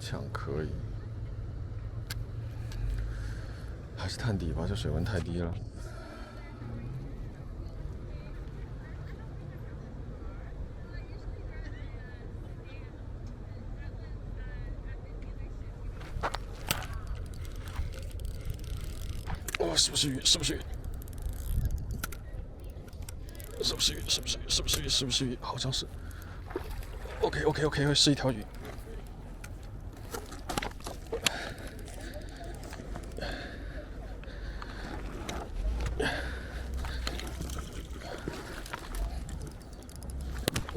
强可以，还是探底吧，这水温太低了。哦，是不是鱼？是不是鱼？是不是鱼？是不是鱼？是不是鱼？是不是鱼？好像是。OK， 是一条鱼。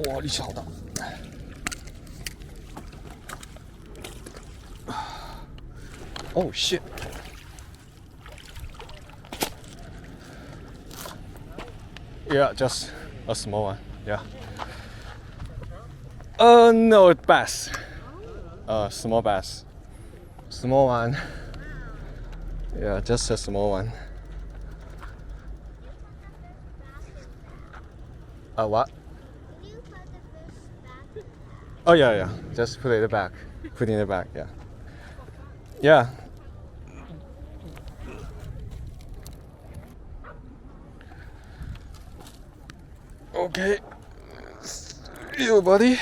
哇，力气好大！Oh shit! Yeah, just a small one. Yeah. No, bass. Small bass. Small one. Yeah, just a small one. What? Oh yeah. Just put it back. Put it back. Yeah. Yeah. Okay. You, buddy.